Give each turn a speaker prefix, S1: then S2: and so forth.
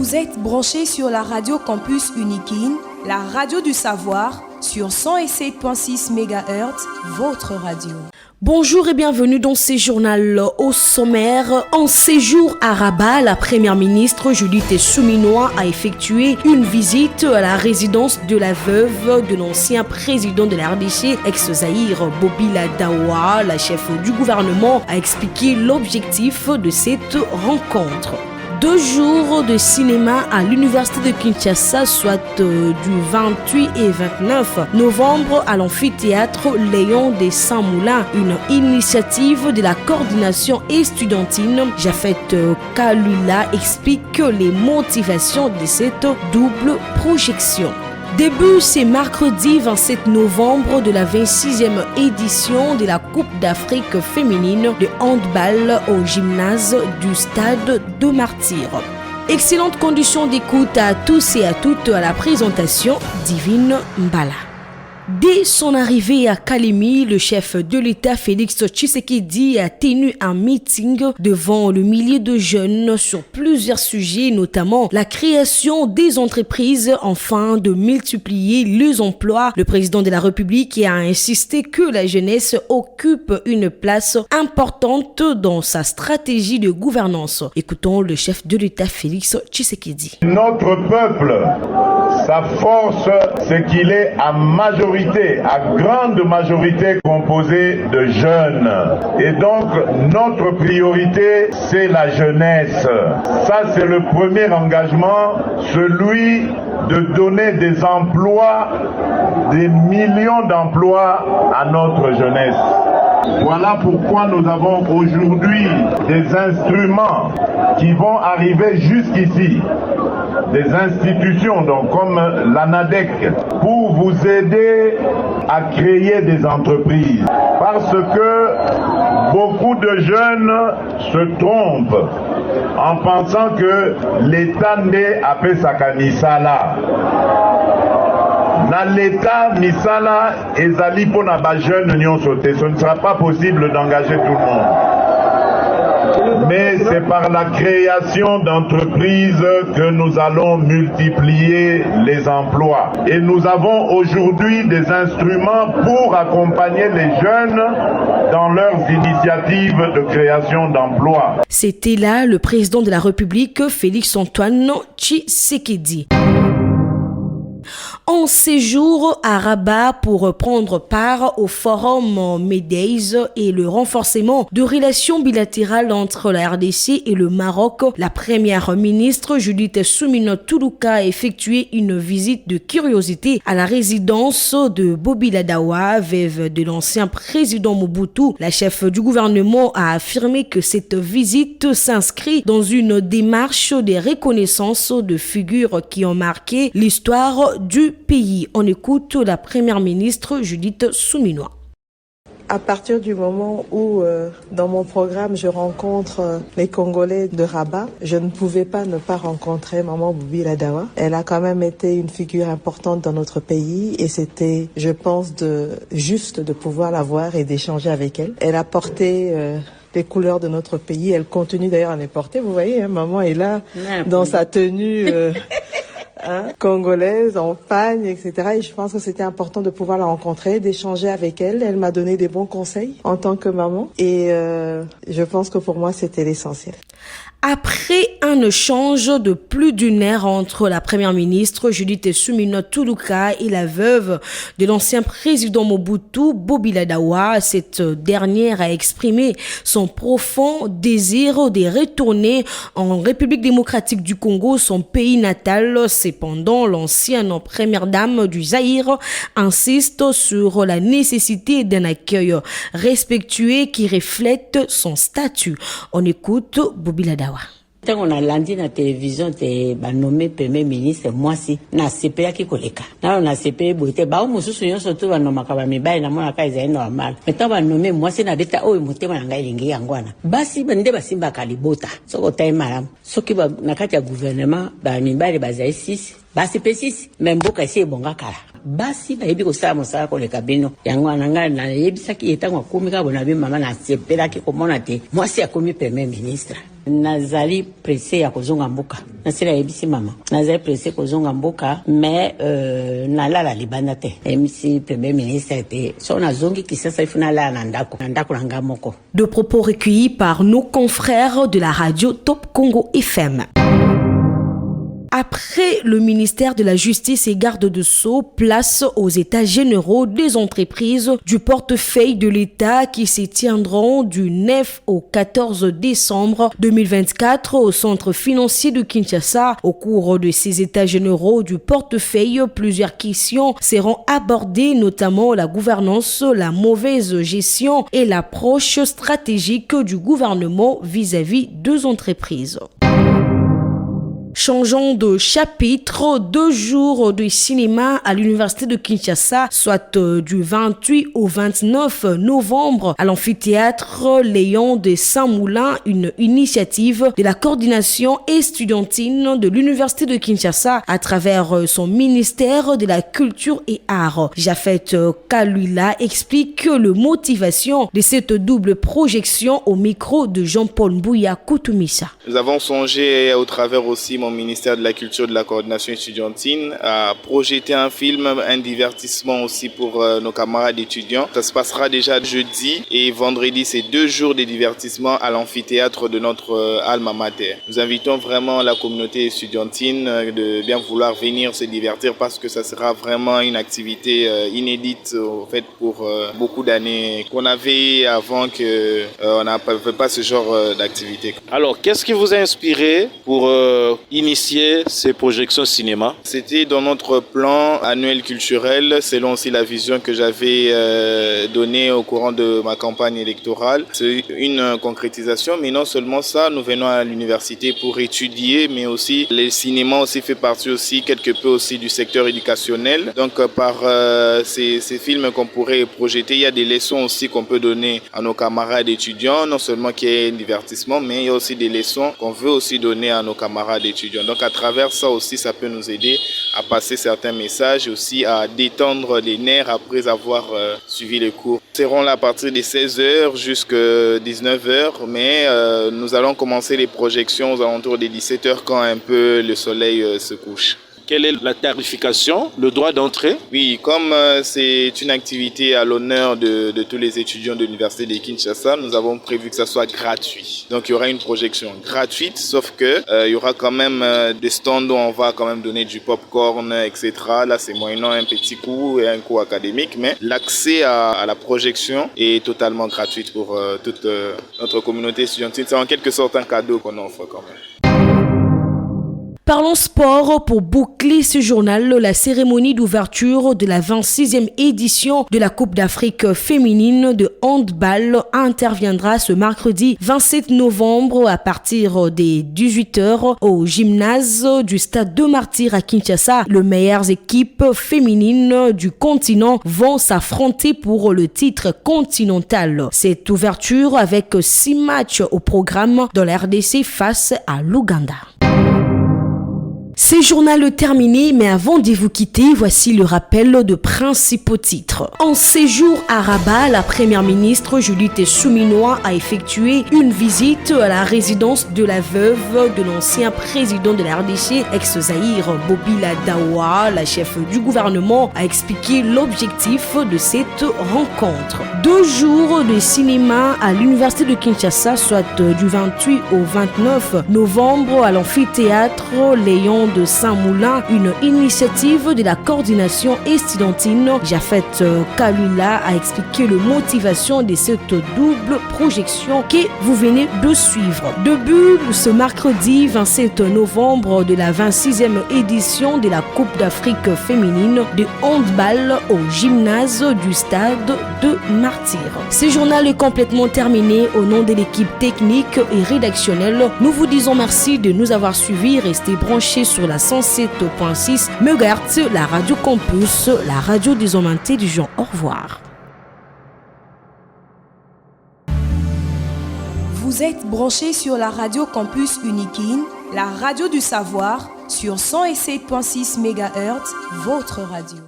S1: Vous êtes branchés sur la radio Campus Unikin, la radio du savoir, sur 107.6 MHz, votre radio.
S2: Bonjour et bienvenue dans ce journal au sommaire. En séjour à Rabat, la première ministre Judith Suminwa a effectué une visite à la résidence de la veuve de l'ancien président de la RDC, ex-Zaïre Bobila Dawa. La chef du gouvernement a expliqué l'objectif de cette rencontre. 2 jours de cinéma à l'université de Kinshasa, soit du 28 et 29 novembre à l'amphithéâtre Léon des Saint-Moulins, une initiative de la coordination estudiantine. Jafet Kalula explique les motivations de cette double projection. Début, c'est mercredi 27 novembre de la 26e édition de la Coupe d'Afrique féminine de handball au gymnase du stade de Martyrs. Excellentes conditions d'écoute à tous et à toutes à la présentation Divine Mbala. Dès son arrivée à Kalemi, le chef de l'État Félix Tshisekedi a tenu un meeting devant le millier de jeunes sur plusieurs sujets, notamment la création des entreprises afin de multiplier les emplois. Le président de la République a insisté que la jeunesse occupe une place importante dans sa stratégie de gouvernance. Écoutons le chef de l'État Félix Tshisekedi.
S3: Notre peuple, sa force, c'est qu'il est à grande majorité composée de jeunes. Et donc, notre priorité, c'est la jeunesse. Ça, c'est le premier engagement, celui de donner des emplois, des millions d'emplois à notre jeunesse. Voilà pourquoi nous avons aujourd'hui des instruments qui vont arriver jusqu'ici. Des institutions donc comme l'ANADEC pour vous aider à créer des entreprises. Parce que beaucoup de jeunes se trompent en pensant que l'État n'est à Pesakanisala. Dans l'État, Misala et Zalipo n'a pas jeune n'ont sauté. Ce ne sera pas possible d'engager tout le monde. Mais c'est par la création d'entreprises que nous allons multiplier les emplois. Et nous avons aujourd'hui des instruments pour accompagner les jeunes dans leurs initiatives de création d'emplois.
S2: C'était là le président de la République, Félix Antoine Tshisekedi. En séjour à Rabat pour prendre part au forum MEDEIS et le renforcement de relations bilatérales entre la RDC et le Maroc, la première ministre Judith Suminwa Toulouka a effectué une visite de curiosité à la résidence de Bobila Dawa, veuve de l'ancien président Mobutu. La chef du gouvernement a affirmé que cette visite s'inscrit dans une démarche de reconnaissance de figures qui ont marqué l'histoire du pays. On écoute la première ministre Judith Suminwa.
S4: À partir du moment où, dans mon programme, je rencontre les Congolais de Rabat, je ne pouvais pas ne pas rencontrer Maman Bobila Dawa. Elle a quand même été une figure importante dans notre pays et c'était, je pense, juste de pouvoir la voir et d'échanger avec elle. Elle a porté les couleurs de notre pays. Elle continue d'ailleurs à les porter. Vous voyez, hein, maman est là dans sa tenue congolaise, en pagne, etc. Et je pense que c'était important de pouvoir la rencontrer, d'échanger avec elle. Elle m'a donné des bons conseils en tant que maman. Et je pense que pour moi, c'était l'essentiel.
S2: Après un échange de plus d'une heure entre la première ministre Judith Suminwa Toulouka et la veuve de l'ancien président Mobutu, Bobila Dawa, cette dernière a exprimé son profond désir de retourner en République démocratique du Congo, son pays natal. Cependant, l'ancienne première dame du Zaïre insiste sur la nécessité d'un accueil respectueux qui reflète son statut. On écoute Bobila Dawa.
S5: Quand on a lundi na télévision te ba nommé premier ministre moi si na CPA ki koleka na on a CPA boite ba mususu nyonso to ba nomaka ba mibai na mona kai zaenda wa mal meta ba nommé moi si na deta oyo motema na ngai lingi yangwana basi bande basimba kalibota soko tai maram soki ba na kati ya gouvernement ba mibai ba zai 6 basi pe 6 même boka si bonga kala basi bayebi kosala mosala koleka bino yango ananga na yebisaki etango akomi ka bona be mama na sepelaki komona te mwasi akomi premier ministre nazali pressé ya kozonga mboka nasila yebisi mama nazali pressé kozonga mboka mais nalala libanda te MC premier ministre te so nazongi kisasa ifuna la na ndako nanga moko.
S2: De propos recueillis par nos confrères de la radio Top Congo FM. Après le ministère de la Justice et Garde de Sceaux, place aux états généraux des entreprises du portefeuille de l'État qui se tiendront du 9 au 14 décembre 2024 au centre financier de Kinshasa. Au cours de ces états généraux du portefeuille, plusieurs questions seront abordées, notamment la gouvernance, la mauvaise gestion et l'approche stratégique du gouvernement vis-à-vis des entreprises. Changeons de chapitre, 2 jours de cinéma à l'université de Kinshasa, soit du 28 au 29 novembre à l'amphithéâtre Léon de Saint-Moulin, une initiative de la coordination estudiantine de l'université de Kinshasa à travers son ministère de la culture et arts. Jafet Kalula explique la motivation de cette double projection au micro de Jean-Paul Mbouya Koutoumissa.
S6: Nous avons songé au travers aussi mon ministère de la culture et de la coordination estudiantine à projeter un film, un divertissement aussi pour nos camarades étudiants. Ça se passera déjà jeudi et vendredi, c'est 2 jours de divertissement à l'amphithéâtre de notre alma mater. Nous invitons vraiment la communauté estudiantine de bien vouloir venir se divertir parce que ça sera vraiment une activité inédite au fait pour beaucoup d'années qu'on avait avant qu'on n'avait pas ce genre d'activité.
S7: Alors, qu'est-ce qui vous a inspiré pour initier ces projections cinéma?
S6: C'était dans notre plan annuel culturel, selon aussi la vision que j'avais donnée au courant de ma campagne électorale. C'est une concrétisation, mais non seulement ça, nous venons à l'université pour étudier, mais aussi le cinéma aussi fait partie aussi quelque peu aussi du secteur éducationnel. Donc par ces films qu'on pourrait projeter, il y a des leçons aussi qu'on peut donner à nos camarades étudiants, non seulement qu'il y ait un divertissement, mais il y a aussi des leçons qu'on veut aussi donner à nos camarades étudiants. Donc à travers ça aussi, ça peut nous aider à passer certains messages et aussi à détendre les nerfs après avoir suivi les cours. Nous serons là à partir de 16h jusqu'à 19h, mais nous allons commencer les projections aux alentours des 17h quand un peu le soleil se couche.
S7: Quelle est la tarification, le droit d'entrée?
S6: Oui, comme c'est une activité à l'honneur de tous les étudiants de l'université de Kinshasa, nous avons prévu que ça soit gratuit. Donc il y aura une projection gratuite, sauf que il y aura quand même des stands où on va quand même donner du popcorn, etc. Là, c'est moyennant un petit coût et un coût académique, mais l'accès à la projection est totalement gratuit pour toute notre communauté étudiantine. C'est en quelque sorte un cadeau qu'on offre quand même.
S2: Parlons sport pour boucler ce journal. La cérémonie d'ouverture de la 26e édition de la Coupe d'Afrique féminine de handball interviendra ce mercredi 27 novembre à partir des 18h au gymnase du Stade de Martyrs à Kinshasa. Les meilleures équipes féminines du continent vont s'affronter pour le titre continental. Cette ouverture avec 6 matchs au programme dans la RDC face à l'Ouganda. C'est journal terminé, mais avant de vous quitter, voici le rappel de principaux titres. En séjour à Rabat, la première ministre Judith Suminwa a effectué une visite à la résidence de la veuve de l'ancien président de la RDC, ex-Zaïre Bobila Dawa. La chef du gouvernement a expliqué l'objectif de cette rencontre. 2 jours de cinéma à l'université de Kinshasa, soit du 28 au 29 novembre à l'amphithéâtre Léon de Saint-Moulin, une initiative de la coordination estudiantine. Jafet Kalula a expliqué la motivation de cette double projection que vous venez de suivre. Début ce mercredi 27 novembre de la 26e édition de la Coupe d'Afrique féminine de handball au gymnase du Stade de Martyrs. Ce journal est complètement terminé. Au nom de l'équipe technique et rédactionnelle, nous vous disons merci de nous avoir suivis. Restez branchés sur la 107.6 MHz, la radio campus, la radio des hommes intelligents. Au revoir.
S1: Vous êtes branchés sur la radio campus Unikin, la radio du savoir, sur 107.6 MHz, votre radio.